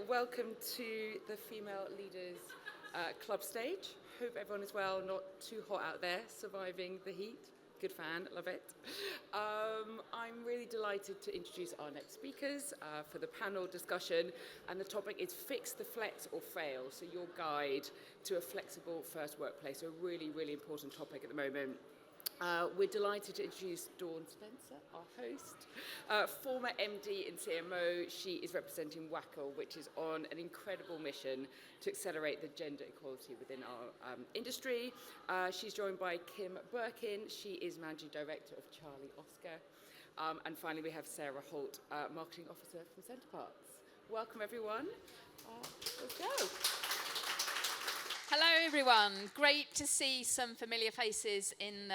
Welcome to the Female Leaders Club stage. Hope everyone is well, not too hot out there, surviving the heat. Good fan, love it. I'm really delighted to introduce our next speakers for the panel discussion, and the topic is Fix the Flex or Fail, so your guide to a flexible first workplace, a really, really important topic at the moment. We're delighted to introduce Dawn Spencer, our host, former MD in CMO. She is representing WACL, which is on an incredible mission to accelerate the gender equality within our industry. She's joined by Kim Berkin. She is Managing Director of Charlie Oscar. And finally, we have Sara, Holt, Marketing Officer from Centre Parcs. Welcome, everyone. Let's go. Hello, everyone. Great to see some familiar faces in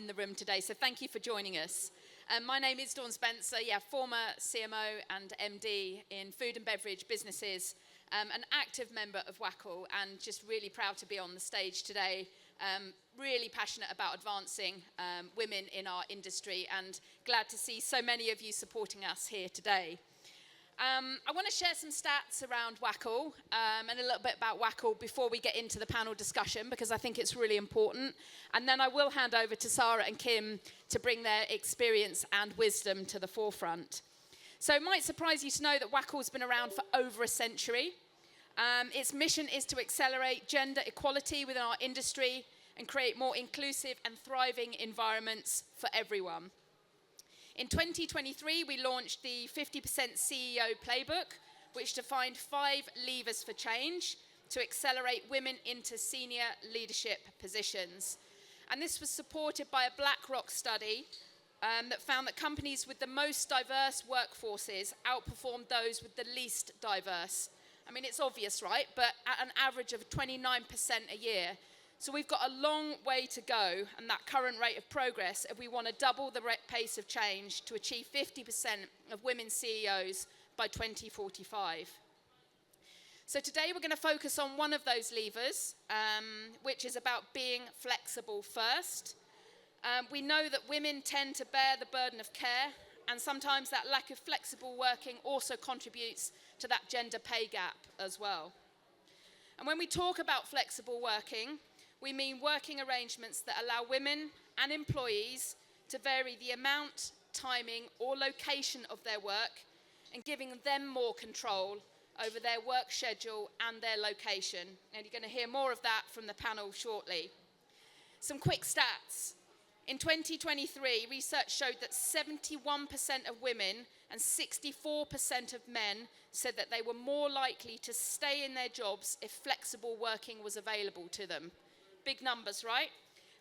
the room today. So thank you for joining us. My name is Dawn Spencer, former CMO and MD in food and beverage businesses, an active member of WACL, and just really proud to be on the stage today. Really passionate about advancing women in our industry, and glad to see so many of you supporting us here today. I want to share some stats around WACL and a little bit about WACL before we get into the panel discussion, because I think it's really important. And then I will hand over to Sara and Kim to bring their experience and wisdom to the forefront. So it might surprise you to know that WACL's been around for over a century. Its mission is to accelerate gender equality within our industry and create more inclusive and thriving environments for everyone. In 2023, we launched the 50% CEO Playbook, which defined 5 levers for change to accelerate women into senior leadership positions. And this was supported by a BlackRock study that found that companies with the most diverse workforces outperformed those with the least diverse. I mean, it's obvious, right? But at an average of 29% a year. So we've got a long way to go, and that current rate of progress, if we want to double the pace of change to achieve 50% of women CEOs by 2045. So today we're going to focus on one of those levers, which is about being flexible first. We know that women tend to bear the burden of care, and sometimes that lack of flexible working also contributes to that gender pay gap as well. And when we talk about flexible working, we mean working arrangements that allow women and employees to vary the amount, timing, or location of their work, and giving them more control over their work schedule and their location. And you're going to hear more of that from the panel shortly. Some quick stats. In 2023, research showed that 71% of women and 64% of men said that they were more likely to stay in their jobs if flexible working was available to them. Big numbers, right?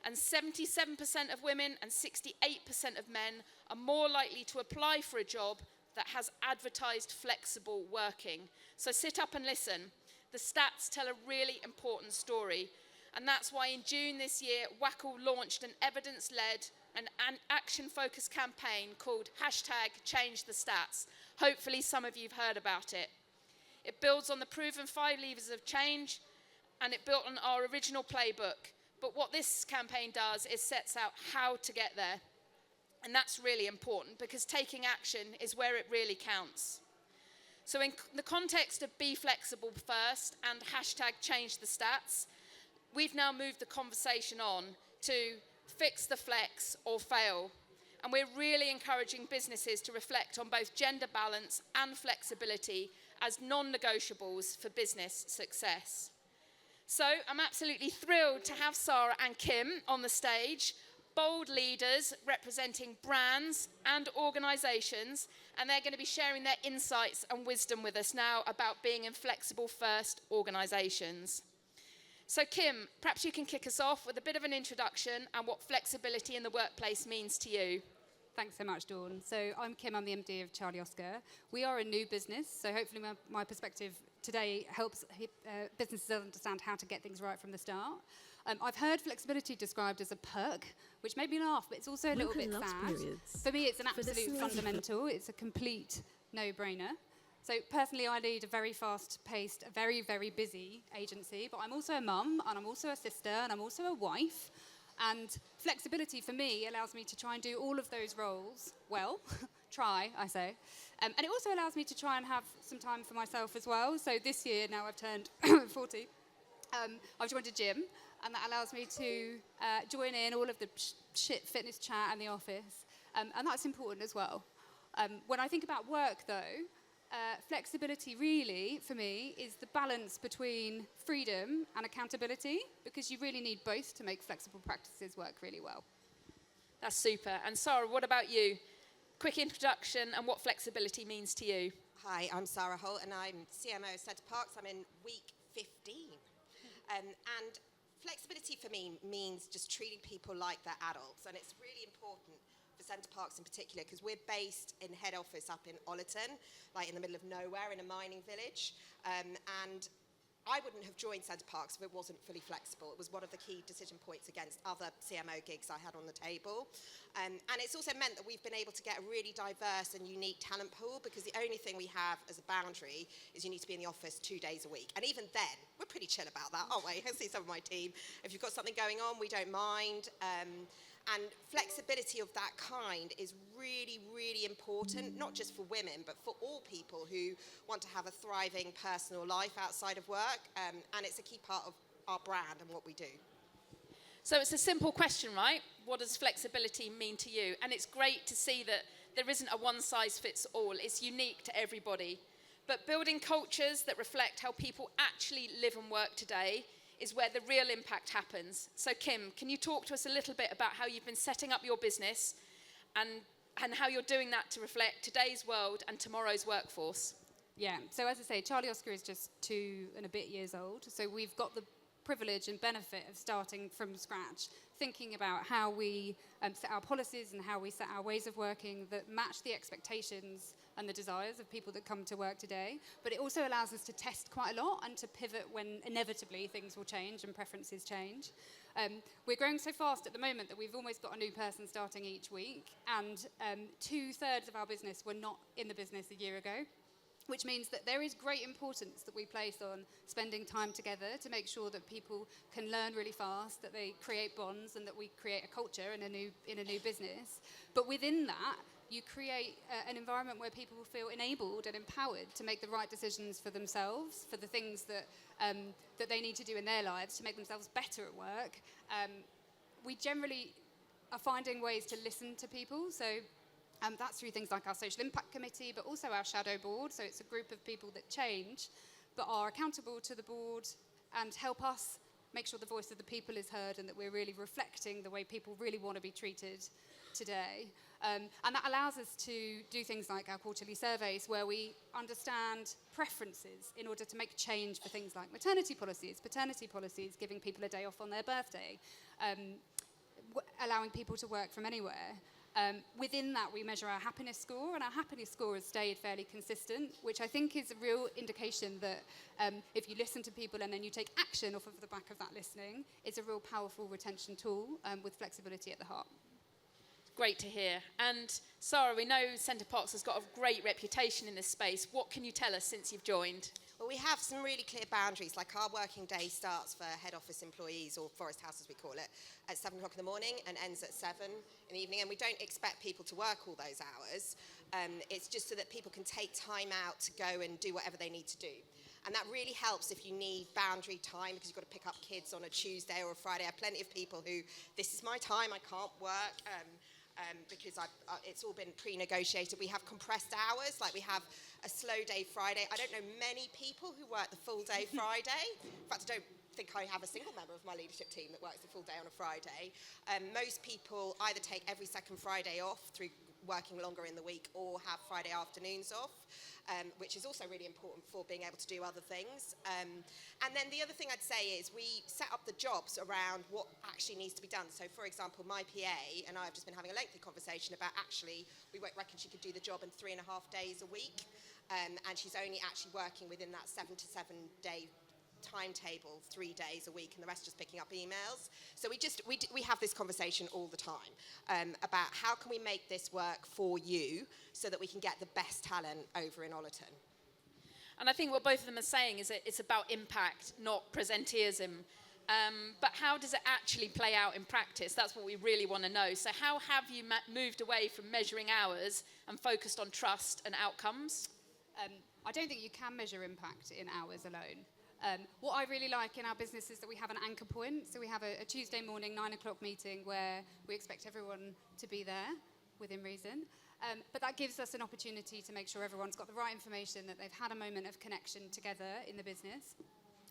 And 77% of women and 68% of men are more likely to apply for a job that has advertised flexible working. So sit up and listen. The stats tell a really important story. And that's why in June this year, WACL launched an evidence-led and an action-focused campaign called #ChangeTheStats. Hopefully some of you have heard about it. It builds on the proven 5 levers of change, and it built on our original playbook. But what this campaign does is sets out how to get there. And that's really important, because taking action is where it really counts. So in the context of Be Flexible First and #ChangeTheStats, we've now moved the conversation on to Fix the Flex or Fail. And we're really encouraging businesses to reflect on both gender balance and flexibility as non-negotiables for business success. So I'm absolutely thrilled to have Sara and Kim on the stage, bold leaders representing brands and organisations, and they're going to be sharing their insights and wisdom with us now about being in flexible first organisations. So Kim, perhaps you can kick us off with a bit of an introduction and what flexibility in the workplace means to you. Thanks so much, Dawn. So I'm Kim, I'm the MD of Charlie Oscar. We are a new business, so hopefully my perspective today helps businesses understand how to get things right from the start. I've heard flexibility described as a perk, which made me laugh, but it's also a little bit sad. For me, it's an absolute fundamental. It's a complete no-brainer. So personally, I lead a very fast-paced, very, very busy agency, but I'm also a mum, and I'm also a sister, and I'm also a wife. And flexibility for me allows me to try and do all of those roles well try, I say. And it also allows me to try and have some time for myself as well. So this year, now I've turned 40, I've joined a gym, and that allows me to join in all of the shit fitness chat in the office. And that's important as well. When I think about work, though, flexibility really, for me, is the balance between freedom and accountability, because you really need both to make flexible practices work really well. That's super. And Sara, what about you? Quick introduction and what flexibility means to you. Hi, I'm Sara Holt, and I'm CMO of Centre Parcs. I'm in week 15. And flexibility for me means just treating people like they're adults, and it's really important for Centre Parcs in particular, because we're based in head office up in Ollerton, like in the middle of nowhere in a mining village. And I wouldn't have joined Centre Parcs if it wasn't fully flexible. It was one of the key decision points against other CMO gigs I had on the table. And it's also meant that we've been able to get a really diverse and unique talent pool, because the only thing we have as a boundary is you need to be in the office 2 days a week. And even then, we're pretty chill about that, aren't we? I see some of my team. If you've got something going on, we don't mind. And flexibility of that kind is really, really important, not just for women, but for all people who want to have a thriving personal life outside of work. And it's a key part of our brand and what we do. So it's a simple question, right? What does flexibility mean to you? And it's great to see that there isn't a one-size-fits-all. It's unique to everybody. But building cultures that reflect how people actually live and work today is where the real impact happens. So Kim, can you talk to us a little bit about how you've been setting up your business and how you're doing that to reflect today's world and tomorrow's workforce? Yeah, so as I say, Charlie Oscar is just 2 and a bit years old, so we've got the privilege and benefit of starting from scratch, thinking about how we set our policies and how we set our ways of working that match the expectations and the desires of people that come to work today. But it also allows us to test quite a lot and to pivot when inevitably things will change and preferences change. We're growing so fast at the moment that we've almost got a new person starting each week, and 2/3 of our business were not in the business a year ago, which means that there is great importance that we place on spending time together to make sure that people can learn really fast, that they create bonds, and that we create a culture in a new business. But within that, you create an environment where people feel enabled and empowered to make the right decisions for themselves, for the things that they need to do in their lives to make themselves better at work. We generally are finding ways to listen to people, so that's through things like our social impact committee, but also our shadow board. So it's a group of people that change, but are accountable to the board and help us make sure the voice of the people is heard and that we're really reflecting the way people really want to be treated today. And that allows us to do things like our quarterly surveys, where we understand preferences in order to make change for things like maternity policies, paternity policies, giving people a day off on their birthday, allowing people to work from anywhere. Within that, we measure our happiness score, and our happiness score has stayed fairly consistent, which I think is a real indication that if you listen to people and then you take action off of the back of that listening, it's a real powerful retention tool with flexibility at the heart. Great to hear. And Sara, we know Centre Parcs has got a great reputation in this space. What can you tell us since you've joined? Well, we have some really clear boundaries, like our working day starts for head office employees, or Forest House as we call it, at 7 o'clock in the morning and ends at 7 in the evening, and we don't expect people to work all those hours. It's just so that people can take time out to go and do whatever they need to do. And that really helps if you need boundary time, because you've got to pick up kids on a Tuesday or a Friday. I have plenty of people who, this is my time, I can't work. Because it's all been pre-negotiated. We have compressed hours, like we have a slow day Friday. I don't know many people who work the full day Friday. In fact, I don't think I have a single member of my leadership team that works the full day on a Friday. Most people either take every second Friday off through working longer in the week, or have Friday afternoons off, which is also really important for being able to do other things. And then the other thing I'd say is we set up the jobs around what actually needs to be done. So, for example, my PA and I have just been having a lengthy conversation about actually, we reckon she could do the job in 3.5 days a week, and she's only actually working within that 7 to 7 day timetable 3 days a week, and the rest just picking up emails. So we have this conversation all the time about how can we make this work for you so that we can get the best talent over in Ollerton. And I think what both of them are saying is that it's about impact, not presenteeism. But how does it actually play out in practice? That's what we really want to know. So how have you moved away from measuring hours and focused on trust and outcomes? I don't think you can measure impact in hours alone. What I really like in our business is that we have an anchor point. So we have a Tuesday morning 9 o'clock meeting where we expect everyone to be there within reason. But that gives us an opportunity to make sure everyone's got the right information, that they've had a moment of connection together in the business.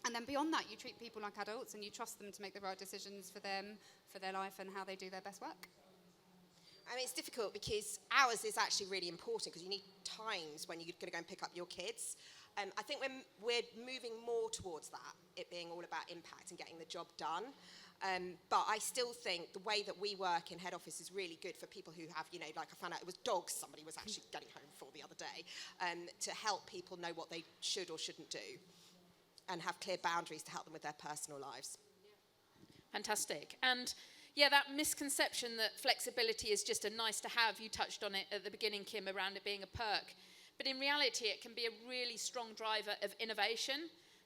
And then beyond that, you treat people like adults and you trust them to make the right decisions for them, for their life, and how they do their best work. I mean, it's difficult because hours is actually really important because you need times when you're going to go and pick up your kids. I think we're moving more towards that, it being all about impact and getting the job done. But I still think the way that we work in head office is really good for people who have, like I found out it was dogs somebody was actually getting home for the other day, to help people know what they should or shouldn't do and have clear boundaries to help them with their personal lives. Fantastic. And yeah, that misconception that flexibility is just a nice to have, you touched on it at the beginning, Kim, around it being a perk. But in reality, it can be a really strong driver of innovation.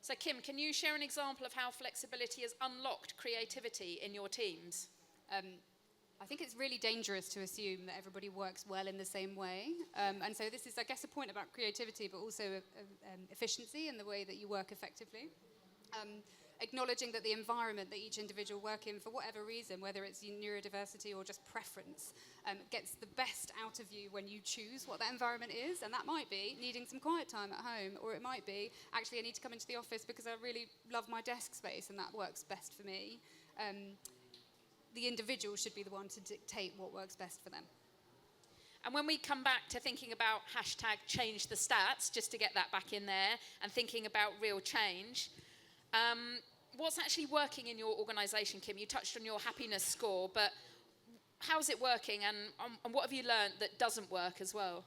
So Kim, can you share an example of how flexibility has unlocked creativity in your teams? I think it's really dangerous to assume that everybody works well in the same way. And so this is, I guess, a point about creativity, but also efficiency and the way that you work effectively. Acknowledging that the environment that each individual work in, for whatever reason, whether it's neurodiversity or just preference, gets the best out of you when you choose what that environment is. And that might be needing some quiet time at home, or it might be, actually, I need to come into the office because I really love my desk space and that works best for me. The individual should be the one to dictate what works best for them. And when we come back to thinking about hashtag change the stats, just to get that back in there, and thinking about real change, what's actually working in your organisation, Kim? You touched on your happiness score, but how's it working, and what have you learned that doesn't work as well?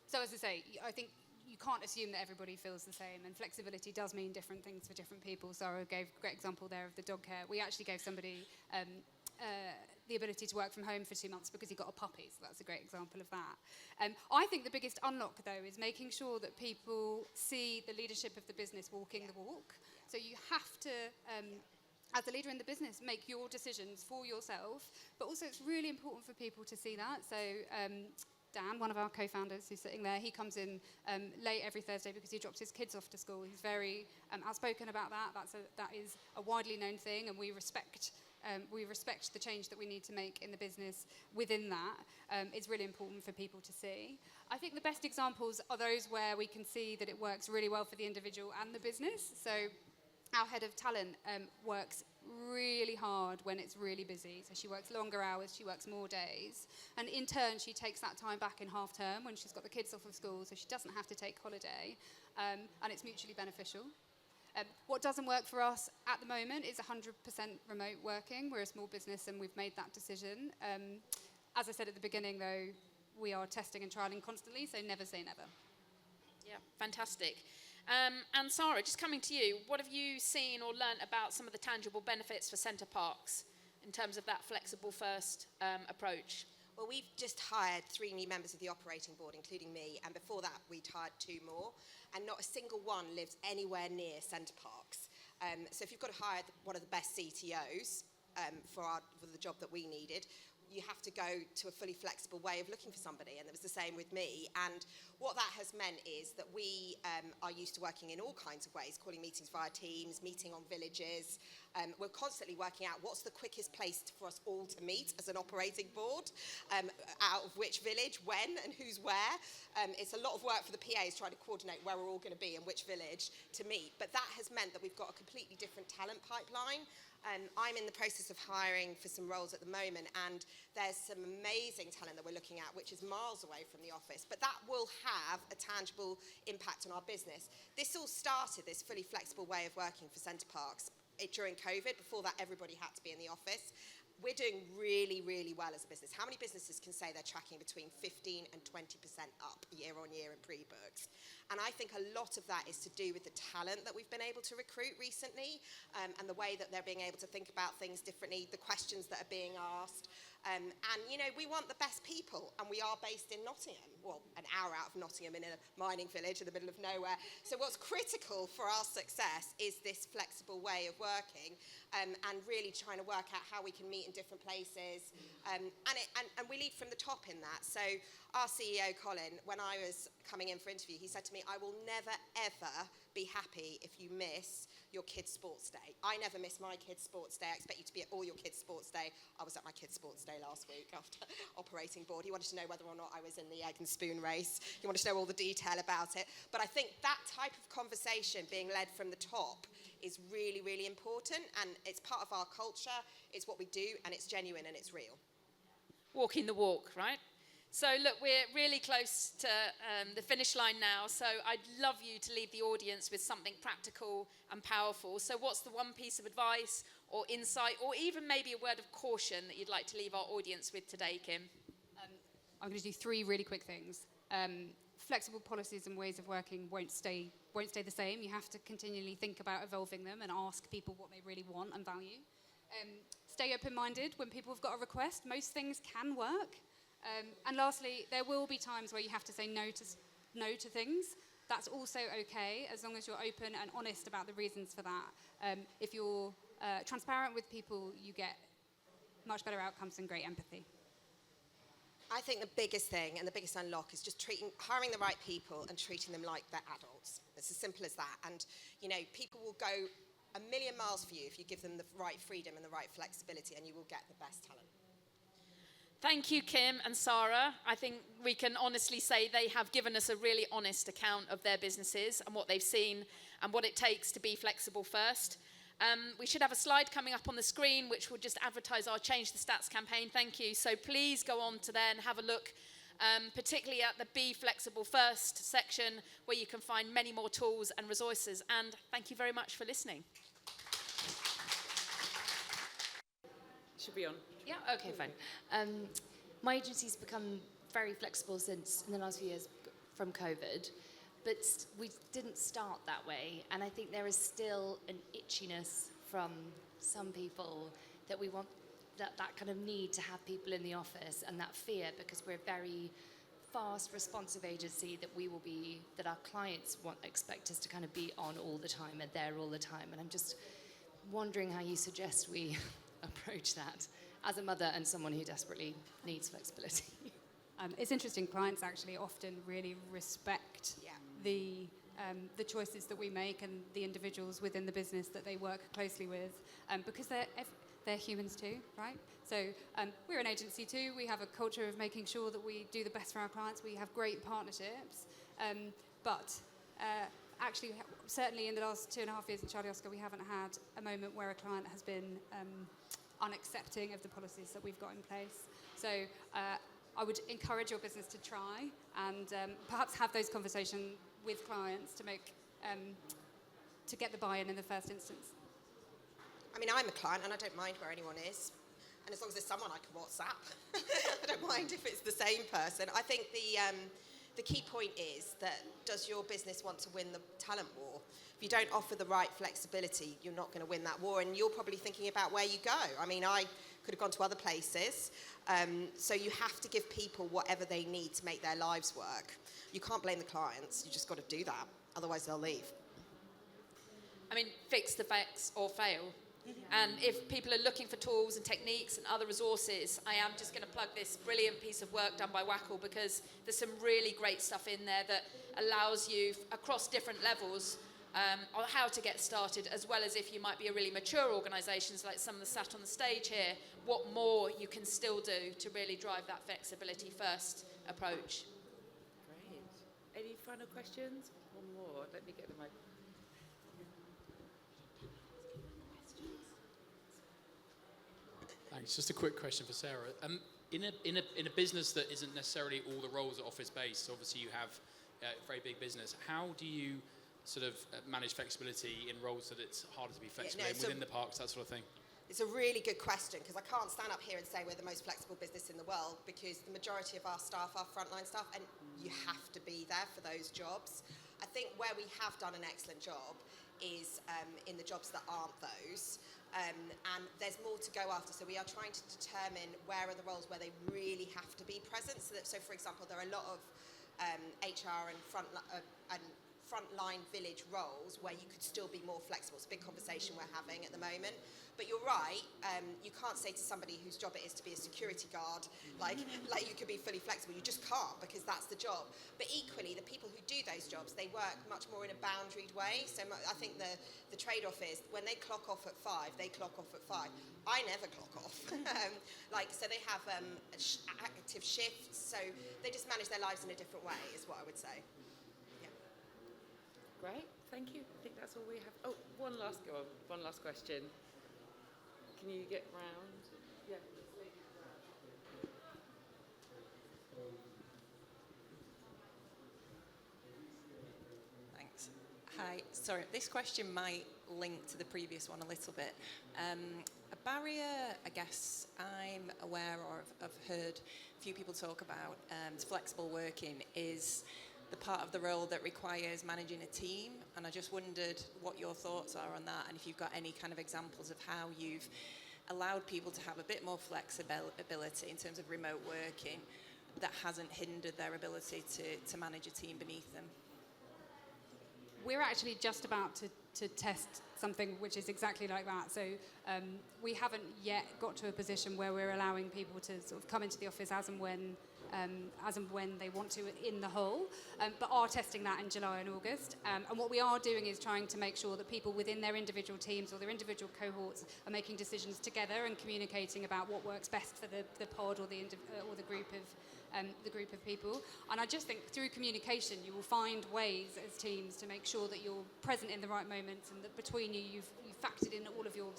So as I say, I think you can't assume that everybody feels the same, and flexibility does mean different things for different people. Sara gave a great example there of the dog care. We actually gave somebody the ability to work from home for 2 months because he got a puppy, so that's a great example of that. I think the biggest unlock, though, is making sure that people see the leadership of the business walking the walk. So you have to, as a leader in the business, make your decisions for yourself, but also it's really important for people to see that. So Dan, one of our co-founders who's sitting there, he comes in late every Thursday because he drops his kids off to school. He's very outspoken about that. That is a widely known thing, and we respect the change that we need to make in the business within that. It's really important for people to see. I think the best examples are those where we can see that it works really well for the individual and the business. So our head of talent works really hard when it's really busy. So she works longer hours, she works more days. And in turn, she takes that time back in half term when she's got the kids off of school, so she doesn't have to take holiday. And it's mutually beneficial. What doesn't work for us at the moment is 100% remote working. We're a small business and we've made that decision. As I said at the beginning, though, we are testing and trialling constantly, so never say never. Yeah, fantastic. And Sara, just coming to you, what have you seen or learnt about some of the tangible benefits for Centre Parcs in terms of that flexible first approach? Well, we've just hired 3 new members of the operating board, including me, and before that we'd hired 2 more, and not a single one lives anywhere near Centre Parcs. So if you've got to hire one of the best CTOs for the job that we needed, you have to go to a fully flexible way of looking for somebody, and it was the same with me. And what that has meant is that we are used to working in all kinds of ways, calling meetings via Teams, meeting on villages. We're constantly working out what's the quickest place for us all to meet as an operating board, out of which village, when, and who's where. It's a lot of work for the PAs trying to coordinate where we're all going to be and which village to meet. But that has meant that we've got a completely different talent pipeline. I'm in the process of hiring for some roles at the moment, and there's some amazing talent that we're looking at, which is miles away from the office, but that will have a tangible impact on our business. This all started, this fully flexible way of working for Centre Parcs, during COVID. Before that, everybody had to be in the office. We're doing really, really well as a business. How many businesses can say they're tracking between 15 and 20% up year on year in pre-books? And I think a lot of that is to do with the talent that we've been able to recruit recently, and the way that they're being able to think about things differently, the questions that are being asked. And, we want the best people, and we are based in Nottingham, well, an hour out of Nottingham in a mining village in the middle of nowhere. So what's critical for our success is this flexible way of working, and really trying to work out how we can meet in different places. And we lead from the top in that. So our CEO, Colin, when I was coming in for interview, he said to me, I will never, ever be happy if you miss your kids' sports day. I never miss my kids' sports day. I expect you to be at all your kids' sports day. I was at my kids' sports day last week after operating board. He wanted to know whether or not I was in the egg and spoon race. He wanted to know all the detail about it. But I think that type of conversation being led from the top is really, really important, and it's part of our culture, it's what we do, and it's genuine and it's real. Walking the walk, right? So look, we're really close to the finish line now, so I'd love you to leave the audience with something practical and powerful. So what's the one piece of advice or insight, or even maybe a word of caution that you'd like to leave our audience with today, Kim? I'm going to do 3 really quick things. Flexible policies and ways of working won't stay the same. You have to continually think about evolving them and ask people what they really want and value. Stay open-minded when people have got a request. Most things can work. And lastly, there will be times where you have to say no to things. That's also okay, as long as you're open and honest about the reasons for that. If you're transparent with people, you get much better outcomes and great empathy. I think the biggest thing and the biggest unlock is just hiring the right people and treating them like they're adults. It's as simple as that. And, people will go a million miles for you if you give them the right freedom and the right flexibility, and you will get the best talent. Thank you, Kim and Sara. I think we can honestly say they have given us a really honest account of their businesses and what they've seen and what it takes to be flexible first. We should have a slide coming up on the screen which will just advertise our Change the Stats campaign. Thank you. So please go on to there and have a look, particularly at the Be Flexible First section, where you can find many more tools and resources. And thank you very much for listening. Should be on. Yeah, okay, fine. My agency's become very flexible since in the last few years from COVID, but we didn't start that way, and I think there is still an itchiness from some people that we want that kind of need to have people in the office, and that fear, because we're a very fast, responsive agency that our clients expect us to kind of be on all the time and there all the time, and I'm just wondering how you suggest we approach that as a mother and someone who desperately needs flexibility. It's interesting, clients actually often really respect the choices that we make and the individuals within the business that they work closely with, because they're humans too, right? So we're an agency too. We have a culture of making sure that we do the best for our clients. We have great partnerships, but actually, certainly in the last 2.5 years at Charlie Oscar, we haven't had a moment where a client has been unaccepting of the policies that we've got in place. So I would encourage your business to try and perhaps have those conversations with clients to get the buy-in in the first instance. I mean, I'm a client and I don't mind where anyone is. And as long as there's someone I can WhatsApp, I don't mind if it's the same person. I think the key point is that, does your business want to win the talent war? If you don't offer the right flexibility, you're not going to win that war, and you're probably thinking about where you go. I mean, I could have gone to other places, so you have to give people whatever they need to make their lives work. You can't blame the clients, you just got to do that, otherwise they'll leave. I mean, fix the facts or fail. And if people are looking for tools and techniques and other resources, I am just going to plug this brilliant piece of work done by WACL, because there's some really great stuff in there that allows you across different levels on how to get started, as well as if you might be a really mature organisations like some of the sat on the stage here, what more you can still do to really drive that flexibility first approach. Great. Any final questions? One more. Let me get the mic. Thanks. Just a quick question for Sara. In a business that isn't necessarily all the roles are office-based, obviously you have a very big business. How do you sort of manage flexibility in roles that it's harder to be flexible in within the parks, that sort of thing? It's a really good question, because I can't stand up here and say we're the most flexible business in the world, because the majority of our staff are frontline staff, and you have to be there for those jobs. I think where we have done an excellent job is in the jobs that aren't those. And there's more to go after. So we are trying to determine where are the roles where they really have to be present. So for example, there are a lot of HR and frontline village roles where you could still be more flexible. It's a big conversation we're having at the moment. But you're right, you can't say to somebody whose job it is to be a security guard, like you could be fully flexible. You just can't, because that's the job. But equally, the people who do those jobs, they work much more in a boundaried way. So I think the trade-off is when they clock off at 5, they clock off at 5. I never clock off. So they have active shifts, so they just manage their lives in a different way, is what I would say. Yeah. Great, thank you. I think that's all we have. Oh, one last question. Can you get round? Yeah. Thanks. Hi. Sorry, this question might link to the previous one a little bit. A barrier, I guess, I'm aware or have heard a few people talk about to flexible working is the part of the role that requires managing a team. And I just wondered what your thoughts are on that, and if you've got any kind of examples of how you've allowed people to have a bit more flexibility in terms of remote working that hasn't hindered their ability to manage a team beneath them. We're actually just about to test something which is exactly like that. So we haven't yet got to a position where we're allowing people to sort of come into the office as and when they want to in the whole, but are testing that in July and August. And what we are doing is trying to make sure that people within their individual teams or their individual cohorts are making decisions together and communicating about what works best for the pod or the group of people. And I just think through communication you will find ways as teams to make sure that you're present in the right moments, and that between you've factored in all of your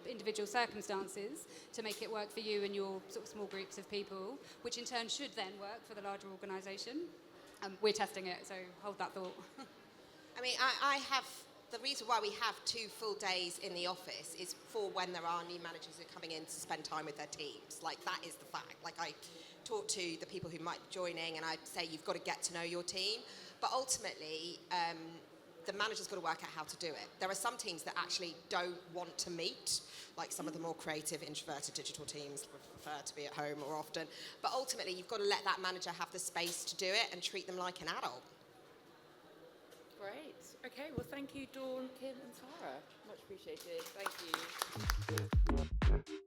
individual circumstances to make it work for you and your sort of small groups of people, which in turn should then work for the larger organisation. We're testing it, so hold that thought. I mean, I have, the reason why we have 2 full days in the office is for when there are new managers who are coming in to spend time with their teams. Like, that is the fact. Like, I talk to the people who might be joining and I say you've got to get to know your team. But ultimately, the manager's got to work out how to do it. There are some teams that actually don't want to meet, like some of the more creative, introverted digital teams prefer to be at home more often. But ultimately, you've got to let that manager have the space to do it and treat them like an adult. Great. Okay, well, thank you, Dawn, Kim and Sara. Much appreciated. Thank you.